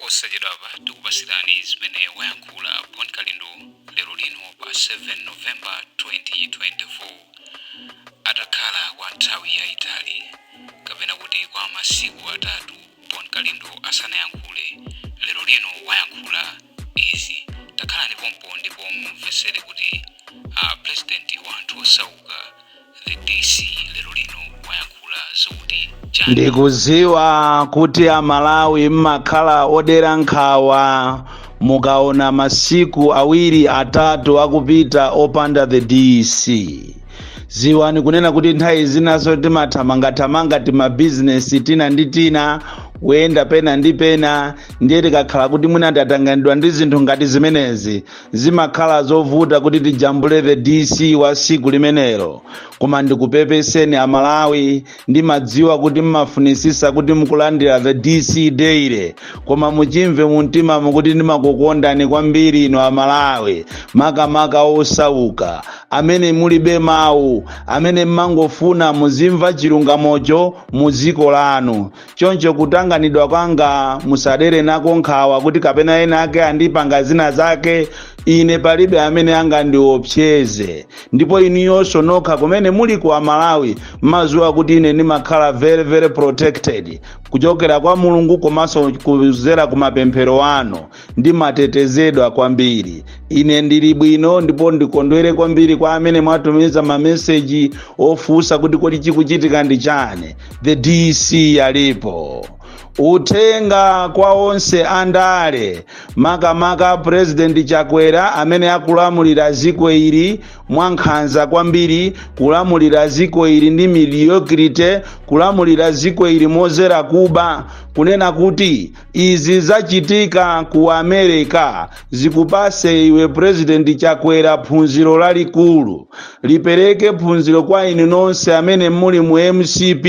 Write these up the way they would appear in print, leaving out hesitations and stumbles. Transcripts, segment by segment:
osachedwa apa tikupasirani zimene wayankhula Pon Kalindo lero lino pa 7 Novemba 2024 atakhala kwa nthawi yayitali kapena kuti kwa masiku atatu Pon Kalindo asanayankhule. Lero lino wayankhula izi takhalani pompo ndipo mumvesere kuti president wa anthu osauka the DC lero lino wayankhula zokuti ndikuziwa kuti amalawi mmakhala odera nkhawa mukaona masiku awiri atatu akupita opanda the DC. ziwani kunena kuti nthawi zinaso timathamangathamanga timabizinesi tina ndi tina wenda pena ndi pena ndiye tikakhala kuti mwina tatanganidwa ndi zinthu ngati zimenezi zimakhala zovuta kuti tijambule the DC wa siku limenelo. Koma ndikupepeseni amalawi ndimadziwa kuti mmafunisisa kuti mukulandira the DC daily, koma muchimve mumtima mukuti ndimakukondani kwambiri ino amalawi makamaka osauka amene mulibe mawu, amene mmangofuna muzimva chilungamocho muziko lanu. Choncho kutanganidwa kwanga musadere nako nkhawa kuti kapena ena ake andipanga zina zake, ine palibe amene angandiopseze. Ndipo iniyonso nokha kumene muli ku Malawi mazuwa kuti ine ndimakhala very very protected kuchokera kwa Mulungu komanso kuzera kumapemphero anu ndimatetezedwa kwambiri. Ine ndili bwino ndipo ndikondwere kwambiri kwa amene mwatumiza ma message ofusa kuti kodi chikuchitika ndi chani. The DC alipo. Utenga kwa onse andale makamaka President Chakwera amene akulamulira ziko ili mwankhanza kwambiri, kulamulira ziko ili ndi mediocrity, kulamulira ziko ili mozera kuba, kunena kuti izi zachitika ku America zikupase iwe President Chakwera phunziro lalikulu. Lipereke phunziro kwa inu nonse amene muli mu MCP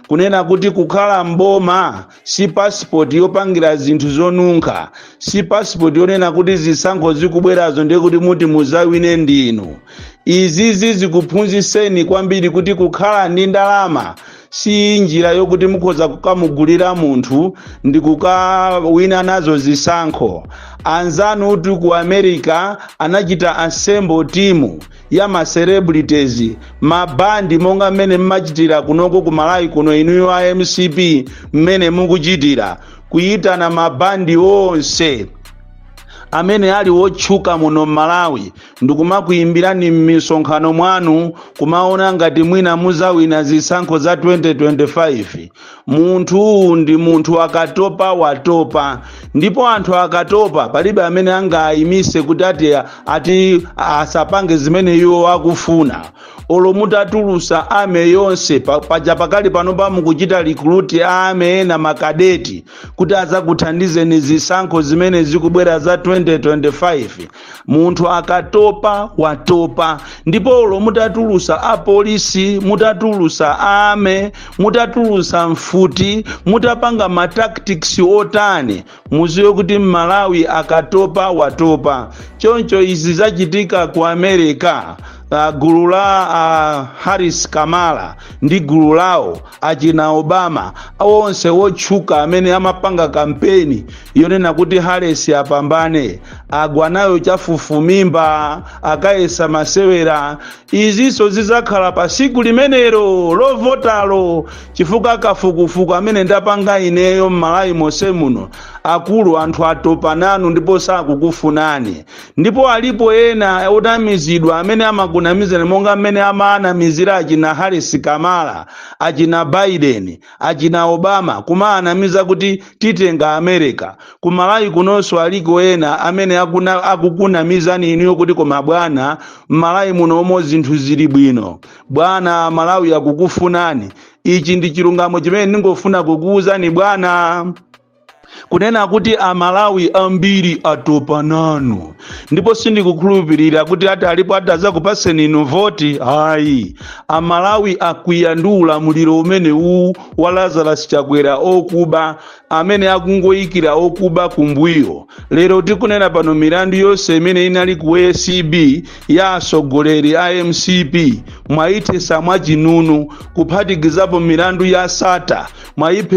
kunena kuti kukhala mboma si passport yopangira zinthu zonunkha, si passport yonena kuti zisankho zikubwerazo ndiye kuti muti muzawine ndinu. Izizi zikuphunziseni kwambiri kuti kukhala ndi ndalama si njira yokuti mukhoza kukamugulira munthu ndi kukawina nazo zisankho. Anzanu uti ku America anachita assemble team ya ma celebrities, mabandi monga mmene mmachitira kunoko ku Malawi kuno inuyo a MCP mmene mukuchitira, kuyitana mabandi onse amene ali otchuka muno Malawi ndikumakuyimbirani m'misonkhano mwanu kumaona ngati mwina muzawina zisankho za 2025. Munthu ndi munthu akatopa watopa, ndipo anthu akatopa palibe amene angayimise kuti ati asapange zimene iwo akufuna. Olo mutatulusa ame yonse paja pakali panopa mukuchita recruit ame ena makadeti kuti azakuthandizeni zisankho zimene zikubwera za 2025. Munthu akatopa watopa. Ndipo olo mutatulusa apolisi, mutatulusa ame, mutatulusa mfuti, mutapanga ma tactics otani, muziwe kuti Malawi akatopa watopa. Choncho izi zachitika ku America. Gulu la Harris Kamala ndi gulu lao achina Obama onse wotchuka amene amapanga kampeni yonena kuti Harris apambane, agwanayo chafufumimba, akayesa masewera. Iziso zizakhala pa siku limenero lovotalo chifukwa kafukufuku amene ndapanga ineyo Malawi mose muno akulu anthu atopa nanu ndipo sakukufunani. Ndipo alipo ena otamizidwa amene amakunamizana monga mmene amanamizira achina Harris Kamala, achina Biden, achina Obama kumanamiza kuti titenga America. Ku Malawi kunonso aliko ena amene akukunamizani inuyo kuti koma bwana Malawi muno omwe zinthu zili bwino. Bwana Malawi akukufunani. Ichi ndi chilungamo chimene ndingofuna kukuwuzani bwana. Kunena kuti amalawi ambiri atopa nanu. Ndipo sindikukhulupirira kuti alipo atazakupaseni inu voti. Hayi, amalawi akuyandula muliro umene wa Lazarus Chakwera okuba, amene akungoyikira okuba kumbuyo. Lero tikunena pano milandu yonse imene inali ku ACB ya asogoleri a MCP mwaitesa mwachinunu, kuphatikizapo milandu ya SATA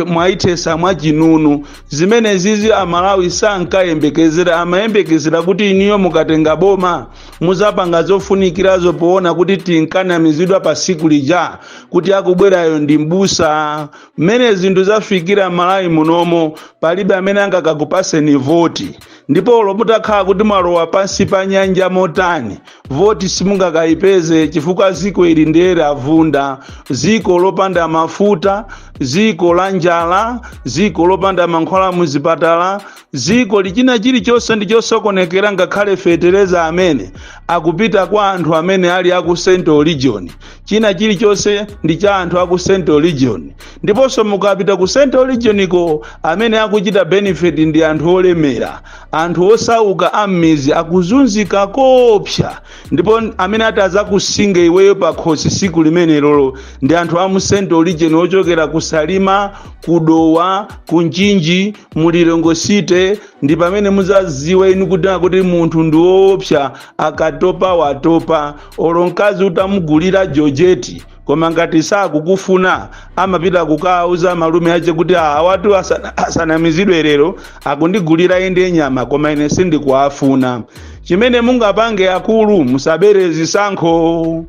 mwaitesa mwachinunu. Zimene zimene zizi amalawi sankayembekezera, amayembekezera kuti iniyo mukatenga boma muzapanga zofunikirazo poona kuti tinkanamizidwa pa siku lija kuti akubwerayo ndi mbusa. Mmene zinthu zafikira malawi munomo palibe amene angakakupaseni voti, ndipo lomutakhala kuti mwalowa pansi pa nyanja motani voti simungakayipeze chifukwa ziko ili ndere avunda, ziko lopanda mafuta, ziko la njala, ziko lopanda mankhwala muzipatala, ziko lichina chilichonse ndi chosokonekera ngakhale fetereza amene akupita kwa anthu amene ali aku Central Region. China chilichonse ndi cha anthu aku Central Region, ndiponso mukapita ku Central Region ko amene akuchita benefit ndi anthu olemera, anthu osauka ammizi akuzunzika kopsa, ndipo amene atazakusinga iweyo pa khosi siku limene lolo ndi anthu amu Central Region ochokera ku Salima, kudowa, kunjinji, mulilongo city. Ndi pamene muzaziwa inu kuti munthu ndi woopsa akatopa watopa. Olonkazi utamugulira jojeti koma ngati sakukufuna amapita kukauza malume ache kuti awatu asanamizidwe lero akundigulira inde nyama koma ine sindikuafuna. Chimene mungapange akulu, musabere zisankho,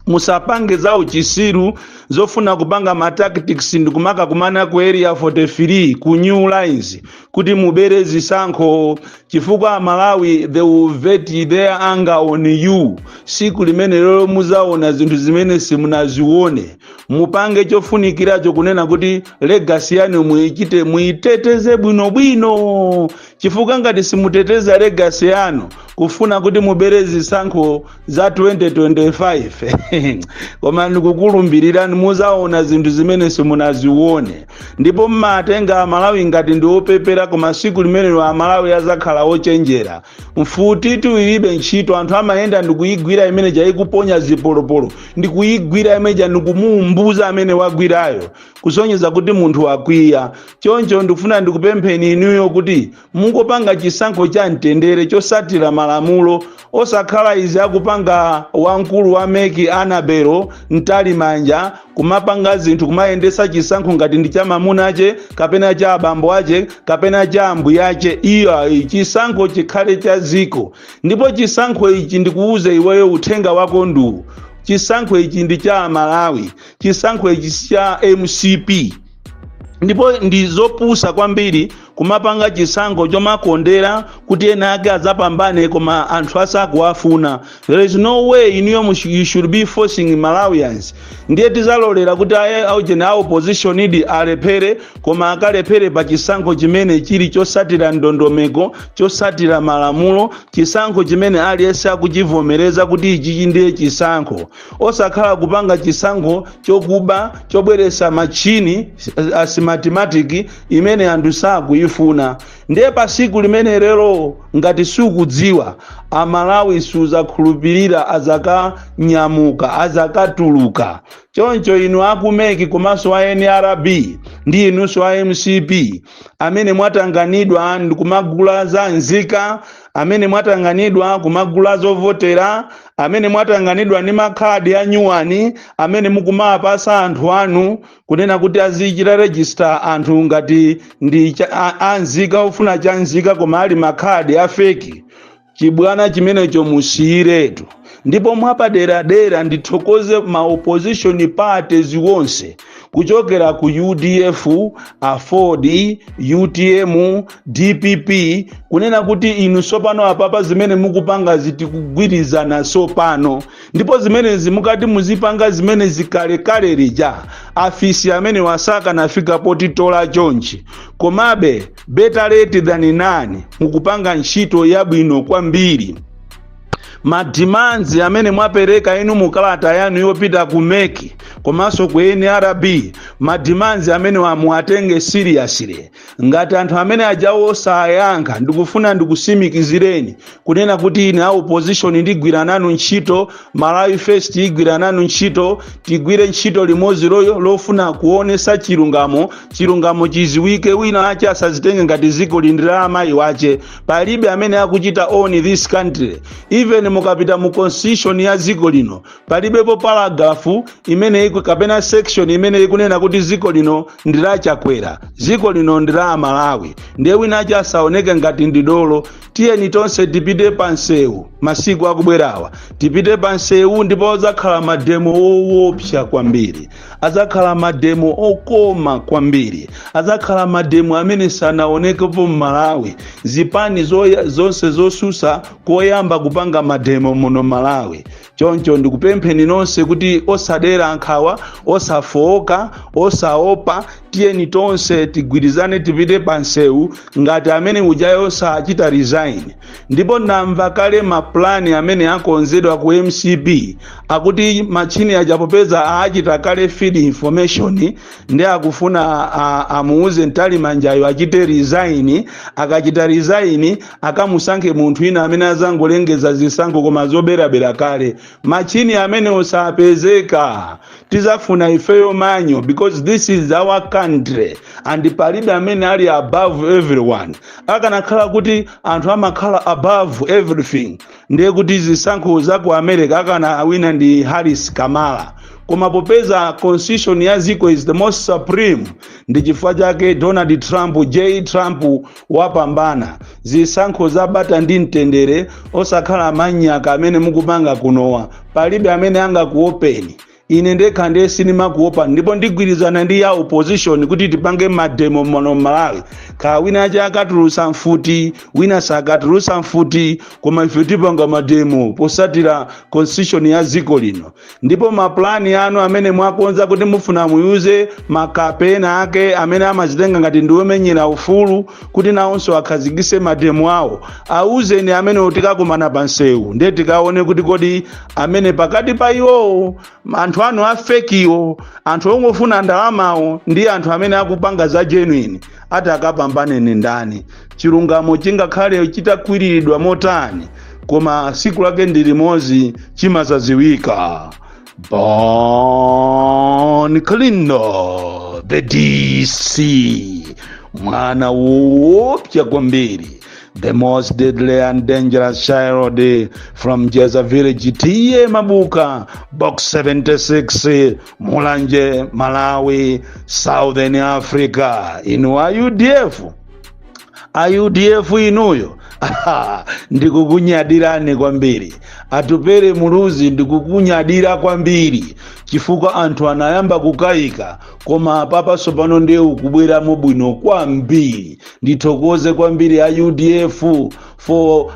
musapange za uchisiru zofuna kupanga ma tactics ndikumaka kumana ku area 43 ku new lines kuti mubere zisankho, chifukwa Malawi they will vet their anger on you. Siku limene lero muzaona zinthu zimene simunazione, mupange chofunikiracho kunena kuti legacy yanu muichite muiteteze bwino, chifukwa ngati simuteteza legacy yanu kufuna kuti mubere zisankho za 2025 koma ndikukulumbirira muzaona zinthu zimene simunazione, ndipo mmatenga Malawi ngati ndi opepera koma siku limene Malawi azakhala ochenjera. Mfuti tuilibe ntchito, anthu amayenda ndikuyigwira imene jayikuponya zipolopolo, ndikuyigwira imene ndikumuumbuza amene wagwirayo kusonyeza kuti munthu wakwiya. Choncho ndikufuna ndikupempheni inuyo kuti mungopanga chisankho cha mtendere chosatira malamulo, osakhala izi akupanga wankulu wa meki Anabelo ntali manja kumapanga zinthu kumayendesa chisankho ngati ndi cha mamuna ache kapena cha abambo ache kapena cha ambuya ache. Iyo chisankho chikhale cha ziko, ndipo chisankho ichi ndikuuze iweyo uthenga wako ndu chisankho ichi ndi cha Malawi, chisankho ichi cha MCP. Ndipo ndizopusa kwambiri kumapanga chisankho chomakondera kuti ena ake azapambane koma anthu asakuafuna. There is no way you should be forcing Malawians. Ndiye tizalolera kuti aujene opposition idi alephere koma akalephere pa chisankho chimene chili chosatira ndondomeko, chosatira malamulo, chisankho chimene aliyense akuchivomereza kuti ichi ndiye chisankho. Osakhala kupanga chisankho chokuba chobweresa machini as mathematic imene anthu sakuifuna. Ndiye pa siku limene lero ngati sukudziwa Amalawi suzakhulupirira azakanyamuka azakatuluka. Choncho inu akumeki komanso wa NRB ndi inunso wa MCP amene mwatanganidwa ndikumagula za nzika, amene mwatanganidwa kumagula zovotera, amene mwatanganidwa ni makhadi anyuwani, amene mukumapasa anthu anu kunena kuti azichita register anthu ngati ndi anzika ofuna cha nzika koma ali makhadi afeki. Chibwana chimenecho musiyiretu. Ndipo mwapadera ndithokoze ma opposition parties wonse kuchokera ku UDF, Afford, UTM, DPP kunena kuti inu sopano apapa zimene mukupanga zitikugwirizana sopano, ndipo zimene zimukati muzipanga zimene zikalekale lija afisi amene wasaka nafika poti tola chonchi. Komabe better late than none mukupanga ntchito yabwino kwambiri. Madimanzi amene mwapereka inu mukalata yanu yopita kumeki komanso ku NRB, madimanzi amene wamuatenge seriously. Ngati anthu amene ajawo sayankha ndikufuna ndikusimikizireni kunena kuti ine opposition ndigwira nanu ntchito, Malawi First igwira nanu ntchito, tigwire ntchito limodzi lofuna kuonesa chilungamo chiziwike, wina ache asazitenge ngati ziko lindira amayi wache. Palibe amene akuchita own this country. Even mukapita mu constitution ya dziko lino palibepo paragrafu imene kapena section imene ikunena kuti dziko lino ndi la Chakwera, dziko lino ndi la Malawi. Ndiye wina aja asaoneke ngati ndidolo. Tiyeni tonse tipite pansewu masiku akubwerawa, tipite pansewu ndipo azakhala mademo owopsa kwambiri, azakhala mademo okoma kwambiri, azakhala mademo amene sanaonekepo m'Malawi. Zipani zonse zosusa koyamba kupanga mademo muno Malawi. Choncho ndikupempheni nonse kuti osadera nkhawa, osafoka, osaopa, tiyeni tonse tigwirizane tipite pansewu ngati amene ujayo osachita resign. Ndipo namva kale maplani amene akonzedwa ku MCP akuti machini ajapopeza aachita kale feed information ndi akufuna amuuze Ntalimanjayo achite resign. Akachita resign akamusankhe munthu ina amene azangolengeza zisankho koma zoberabera kale. Machini amene osapezeka tizafuna ifeyo manyo, because this is our country and palibe amene ali above everyone. Akanakhala kuti anthu amakhala above everything, ndiye kuti zisankho za ku America akana awina ndi Harris Kamala. Koma popeza constitution ya ziko is the most supreme, ndi chifukwa chake Donald Trump Trump wapambana. Zisankho zabata ndi mtendere, osakhala manyaka amene mukupanga kunowa. Palibe amene anga kuopeni. Ine ndekha ndiye sinimakuopa, ndipo ndigwirizana ndi ya opposition kuti tipange mademo muno Malawi. Ka wina aja akatulusa mfuti, wina sakatulusa mfuti, koma ife tipanga mademo posatira constitution ya ziko lino. Ndipo maplani anu amene mwakonza kuti mufuna muyuze makapena ake amene amazitenga ngati ndiwomenyera ufulu kuti nawonso akhazikise mademo awo, auzeni amene tikakumana pansewu ndiye tikaone kuti kodi amene pakati pa iwo anthu anu afekiwo, anthu ongofuna ndalamawo ndi anthu amene akupanga za genuine ati akapambane ni ndani. Chilungamo chingakhale chitakwiriridwa motani, koma siku lake ndi limodzi chimazaziwika. Bon Kalindo, the DC, mwana wopya kwambiri. The most deadly and dangerous child from Jeza Village, Tiye Mabuka, Box 76, Mulanje, Malawi, Southern Africa. Inu IUDF inuyo. Ndikukunyadirani kwambiri. Atupere muluzi ndikukunyadira kwambiri. Chifukwa anthu anayamba kukayika, koma papa sopano ndiye ukubwera mubwino kwambiri. Ndithokoze kwambiri IUDF for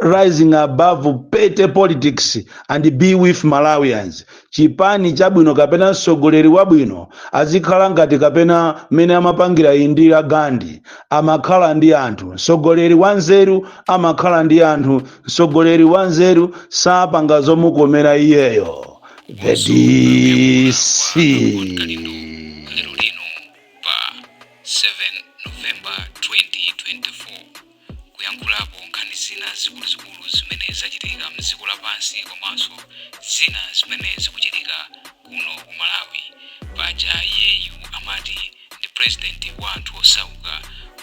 rising above petty politics and be with Malawians. Chipani chabwino kapena mtsogoleri wabwino azikhala ngati kapena mene amapangira Indira Gandhi, amakhala ndi anthu. Mtsogoleri wanzeru amakhala ndi anthu, mtsogoleri wanzeru sapanga zomukomera iyeyo. The DC. Lero lino pa 7 November 2024 kuyankhulapo nkhani zina zikuluzikulu zimene zachitika mdziko lapansi komanso zina zimene zikuchitika kuno ku Malawi. Paja iyeyu amati ndi president wa anthu osauka,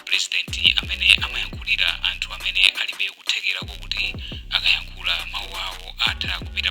president amene amayankhulira anthu amene alibe kuthekera kokuti akayankhula mawu awo atha kupita